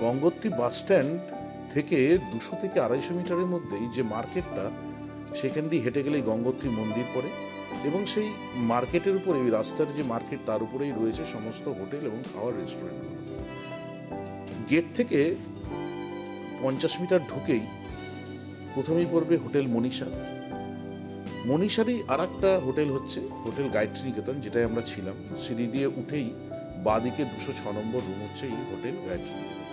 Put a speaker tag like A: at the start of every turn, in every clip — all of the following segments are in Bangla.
A: গঙ্গোত্রী বাস স্ট্যান্ড থেকে 200 থেকে 250 মিটারের মধ্যেই যে মার্কেটটা, সেখান দিয়ে হেঁটে গেলেই গঙ্গোত্রী মন্দির পড়ে এবং সেই মার্কেটের উপরে, ওই রাস্তার যে মার্কেট তার উপরেই রয়েছে সমস্ত হোটেল এবং খাওয়ার রেস্টুরেন্টগুলো। গেট থেকে 50 মিটার ঢুকেই প্রথমেই পড়বে হোটেল মনীষা। মনীষারই আর একটা হোটেল হচ্ছে হোটেল গায়ত্রী নিকেতন, যেটাই আমরা ছিলাম। সিঁড়ি দিয়ে উঠেই বাঁদিকে 206 নম্বর রুম হচ্ছে এই হোটেল গায়ত্রী নিকেতন।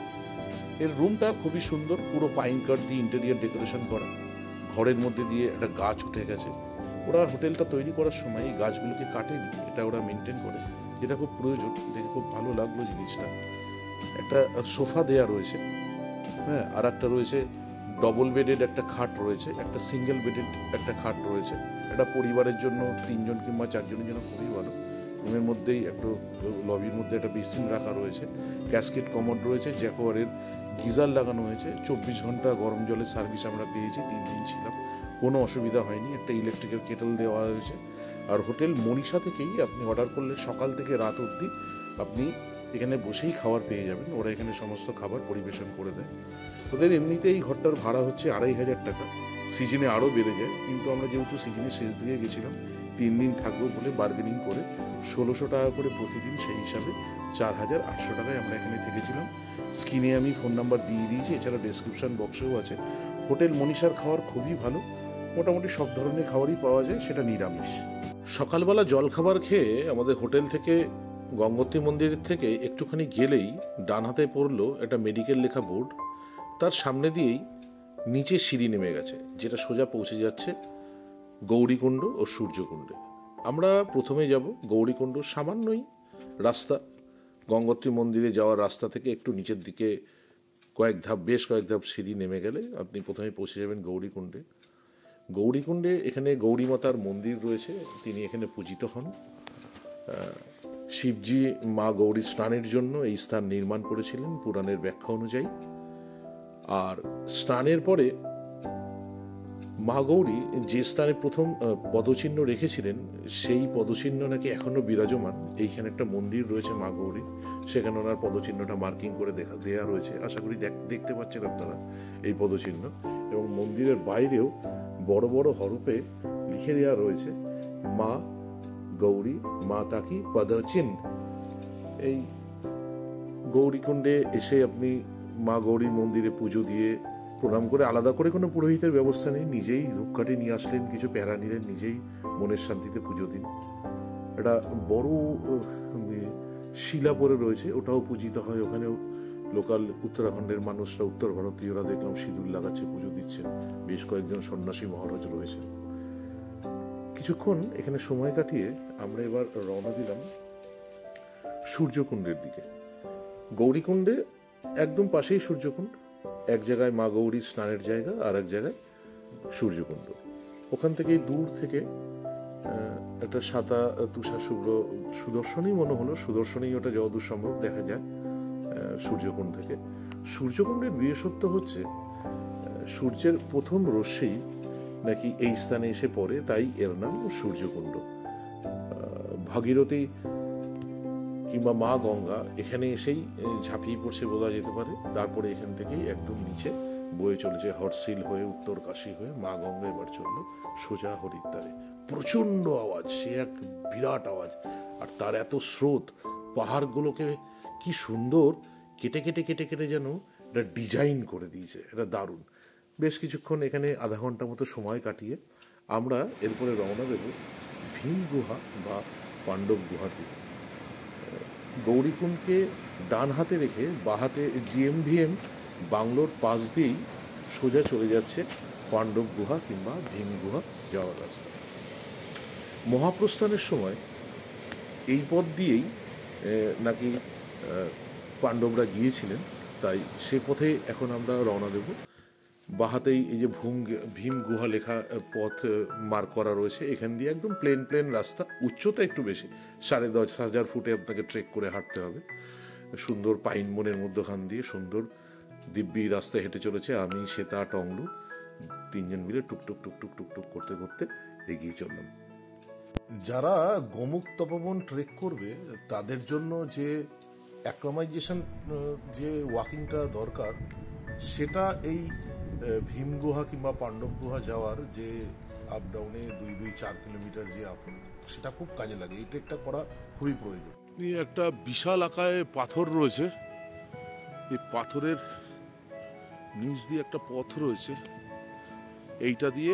A: এর রুমটা খুবই সুন্দর, পুরো পাইন কাঠ দিয়ে ইন্টেরিয়ার ডেকোরেশন করা, ঘরের মধ্যে দিয়ে একটা গাছ উঠে গেছে। ওরা হোটেলটা তৈরি করার সময় এই গাছগুলোকে কাটেনি, এটা ওরা মেনটেন করে, যেটা খুব প্রয়োজন। দেখে খুব ভালো লাগলো জিনিসটা। একটা সোফা দেয়া রয়েছে, হ্যাঁ, আর একটা রয়েছে ডবল বেডেড একটা খাট রয়েছে, একটা সিঙ্গেল বেডেড একটা খাট রয়েছে। এটা পরিবারের জন্য 3 জন কিংবা 4 জনের জন্য খুবই ভালো। রুমের মধ্যেই একটু লবির মধ্যে একটা বেসিন রাখা রয়েছে, ক্যাসকেট কমোড রয়েছে, জ্যাকোয়ারের গিজার লাগানো হয়েছে। 24 ঘন্টা গরম জলের সার্ভিস আমরা পেয়েছি, 3 দিন ছিলাম, কোনো অসুবিধা হয়নি। একটা ইলেকট্রিক্যাল কেটল দেওয়া হয়েছে। আর হোটেল মনীষা থেকেই আপনি অর্ডার করলে সকাল থেকে রাত অবধি আপনি এখানে বসেই খাবার পেয়ে যাবেন। ওরা এখানে সমস্ত খাবার পরিবেশন করে দেয়। ওদের এমনিতে এই ঘরটার ভাড়া হচ্ছে 2500 টাকা, সিজনে আরও বেড়ে যায়, কিন্তু আমরা যেহেতু সিজনের শেষ দিকে গেছিলাম, 3 দিন থাকবো বলে বার্গেনিং করে 1600 টাকা করে প্রতিদিন, সেই হিসাবে 4800 টাকায় আমরা এখানে থেকেছিলাম। স্ক্রিনে আমি ফোন নাম্বার দিয়ে দিয়েছি, এছাড়া ডেসক্রিপশন বক্সেও আছে। হোটেল মনীষার খাবার খুবই ভালো, মোটামুটি সব ধরনের খাবারই পাওয়া যায়, সেটা নিরামিষ। সকালবেলা জলখাবার খেয়ে আমাদের হোটেল থেকে গঙ্গোত্রী মন্দিরের থেকে একটুখানি গেলেই ডান হাতে পড়লো একটা মেডিকেল লেখা বোর্ড। তার সামনে দিয়েই নিচে সিঁড়ি নেমে গেছে, যেটা সোজা পৌঁছে যাচ্ছে গৌরীকুণ্ড ও সূর্যকুণ্ডে। আমরা প্রথমে যাব গৌরীকুণ্ড, সামান্যই রাস্তা, গঙ্গোত্রী মন্দিরে যাওয়ার রাস্তা থেকে একটু নিচের দিকে বেশ কয়েক ধাপ সিঁড়ি নেমে গেলে আপনি প্রথমে পৌঁছে যাবেন গৌরীকুণ্ডে। গৌরীকুণ্ডে এখানে গৌরী মাতার মন্দির রয়েছে, তিনি এখানে পূজিত হন। শিবজি মা গৌরী স্নানের জন্য এই স্থান নির্মাণ করেছিলেন পুরাণের ব্যাখ্যা অনুযায়ী। আর স্নানের পরে মা গৌরী যে স্থানে প্রথম পদচিহ্ন রেখেছিলেন, সেই পদচিহ্ন নাকি এখনো বিরাজমান। এইখানে একটা মন্দির রয়েছে মা গৌরী, সেখানে ওনার পদচিহ্নটা মার্কিং করে দেওয়া রয়েছে। আশা করি দেখতে পাচ্ছেন আপনারা এই পদচিহ্ন। এবং মন্দিরের বাইরেও বড় বড় হরফে লিখে দেওয়া রয়েছে মা গৌরী মাতা কি পদচিহ্ন। এই গৌরীকুণ্ডে এসে আপনি মা গৌরীর মন্দিরে পুজো দিয়ে প্রণাম করে, আলাদা করে কোনো পুরোহিতের ব্যবস্থা নেই, নিজেই ধূপকাঠি নিয়ে আসলেন, কিছু প্যারা নিলেন, নিজেই মনের শান্তিতে পুজো দিন। একটা বড় শিলা পরে রয়েছে, ওটাও পূজিত হয়। ওখানেও লোকাল উত্তরাখণ্ডের মানুষরা, উত্তর ভারতীয়রা দেখলাম সিঁদুর লাগাচ্ছে, পুজো দিচ্ছেন। বেশ কয়েকজন সন্ন্যাসী মহারাজ রয়েছে। কিছুক্ষণ এখানে সময় কাটিয়ে আমরা এবার রওনা দিলাম সূর্যকুণ্ডের দিকে। গৌরীকুণ্ডে একদম পাশেই সূর্যকুণ্ড, এক জায়গায় মা গৌরীর স্নানের জায়গা, আর এক জায়গায় সূর্যকুণ্ড। ওখান থেকেই দূর থেকে একটা সাদা তুষার শুভ্র সুদর্শনী মনে হলো, সুদর্শনী ওটা যতদূর সম্ভব দেখা যায় সূর্যকুণ্ড থেকে। সূর্যকুণ্ডের বিশেষত্ব হচ্ছে সূর্যের প্রথম রশ্মি নাকি এই স্থানে এসে পড়ে, তাই এর নাম সূর্যকুণ্ড। ভাগীরথী কিংবা মা গঙ্গা এখানে এসেই ঝাঁপিয়ে পড়ছে বলা যেতে পারে। তারপরে এখান থেকেই একদম নিচে বয়ে চলেছে হরসিল হয়ে, উত্তর কাশী হয়ে মা গঙ্গা এবার চলল সোজা হরিদ্বারে। প্রচণ্ড আওয়াজ, সে এক বিরাট আওয়াজ, আর তার এত স্রোত, পাহাড়গুলোকে কি সুন্দর কেটে কেটে কেটে কেটে যেন এটা ডিজাইন করে দিয়েছে, এটা দারুণ। বেশ কিছুক্ষণ এখানে আধা ঘন্টা মতো সময় কাটিয়ে আমরা এরপরে রওনা দেব ভীম গুহা বা পাণ্ডব গুহার দিকে। গৌরীকুণ্ডকে ডান হাতে রেখে বাঁ হাতে জিএমভিএম বাংলোর পাশ দিয়েই সোজা চলে যাচ্ছে পাণ্ডব গুহা কিংবা ভীম গুহা যাওয়ার রাস্তা। মহাপ্রস্থানের সময় এই পথ দিয়েই নাকি পাণ্ডবরা গিয়েছিলেন, তাই সে পথে এখন আমরা রওনা দেব। বাহাতেই এই যে ভীম গুহা লেখা পথ মার্ক করা রয়েছে, এখান দিয়ে একদম প্লেন রাস্তা, উচ্চতা একটু বেশি, 10,500 ফুটে আপনাকে ট্রেক করে হাঁটতে হবে। সুন্দর পাইন বনের মধ্যখান দিয়ে সুন্দর দিব্যি রাস্তায় হেঁটে চলেছে আমি, শ্বেতা, টংলু 3 জন মিলে টুকটুক টুকটুক টুকটুক করতে করতে এগিয়ে চললাম। যারা গোমুখ তপবন ট্রেক করবে তাদের জন্য যে
B: অ্যাক্লামাইজেশন যে ওয়াকিংটা দরকার, সেটা এই ভীম গুহা কিংবা পাণ্ডব গুহা যাওয়ার যে আপ ডাউনে 2-4 কিলোমিটার যে সেটা খুব কাজে লাগে। এই ট্রেকটা করা খুবই প্রয়োজন।
A: একটা বিশাল আকারে পাথর রয়েছে, এই পাথরের নিচ দিয়ে একটা পথ রয়েছে, এইটা দিয়ে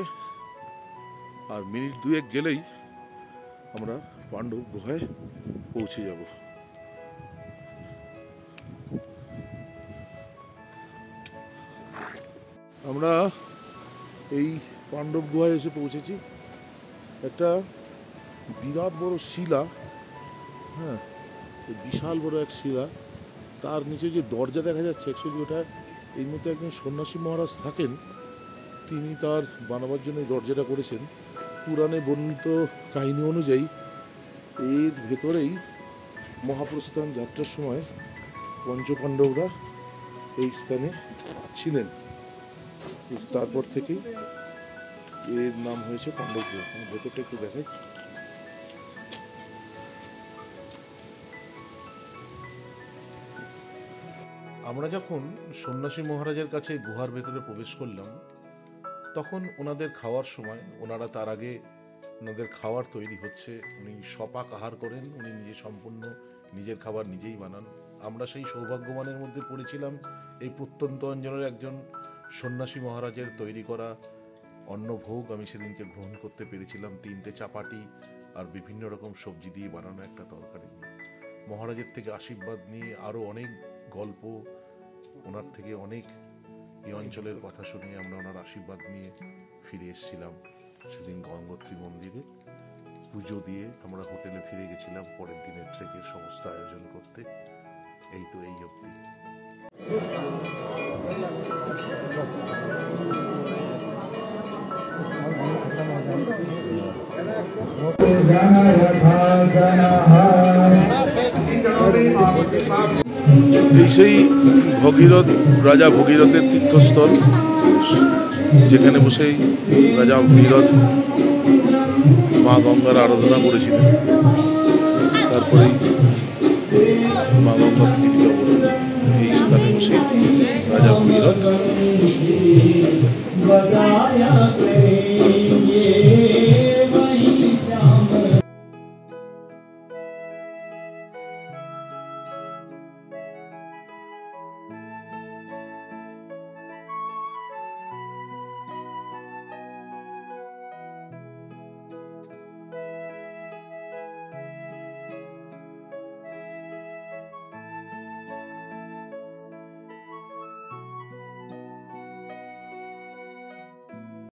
A: আর মিনিট 2 গেলেই আমরা পাণ্ডব গুহায় পৌঁছে যাব। আমরা এই পাণ্ডব গুহায় এসে পৌঁছেছি। একটা বিরাট বড় শিলা, হ্যাঁ, বিশাল বড় এক শিলা, তার নিচে যে দরজা দেখা যাচ্ছে, অ্যাকচুয়ালি ওটা এই মধ্যে একজন সন্ন্যাসী মহারাজ থাকেন, তিনি তার বানাবার জন্য দরজাটা করেছেন। পুরাণে বর্ণিত কাহিনী অনুযায়ী এর ভেতরেই মহাপ্রস্থান যাত্রার সময় পঞ্চপাণ্ডবরা এই স্থানে ছিলেন। তারপর থেকেই এর নাম হয়েছে পাণ্ডব গুহা। ভেতরটা একটু দেখাই।
B: আমরা যখন সন্ন্যাসী মহারাজের কাছে গুহার ভেতরে প্রবেশ করলাম, তখন ওনাদের খাওয়ার সময়, ওনারা তার আগে ওনাদের খাবার তৈরি হচ্ছে, উনি সপাক আহার করেন, উনি নিজে সম্পূর্ণ নিজের খাবার নিজেই বানান। আমরা সেই সৌভাগ্যবানের মধ্যে পড়েছিলাম, এই প্রত্যন্ত অঞ্চলের একজন সন্ন্যাসী মহারাজের তৈরি করা অন্নভোগ আমি সেদিনকে গ্রহণ করতে পেরেছিলাম। 3টে চাপাটি আর বিভিন্ন রকম সবজি দিয়ে বানানো একটা তরকারি। মহারাজের থেকে আশীর্বাদ নিয়ে আরও অনেক গল্প, ওনার থেকে অনেক এই অঞ্চলের কথা শুনে আমরা ওনার আশীর্বাদ নিয়ে ফিরে এসেছিলাম। সেদিন গঙ্গোত্রী মন্দিরে পুজো দিয়ে আমরা হোটেলে ফিরে গেছিলাম পরের দিনের ট্রেকের সমস্ত আয়োজন করতে। এই তো এই অবধি।
A: এই সেই ভগীরথ, রাজা ভগীরথের তীর্থস্থল, যেখানে বসেই রাজা ভগীরথ মা গঙ্গার আরাধনা করেছিলেন। তারপরেই মা গঙ্গা পৃথিবীতে অবতরণ। এই স্থানে বসে রাজা ভগীরথ আরাধনা করেছিলেন।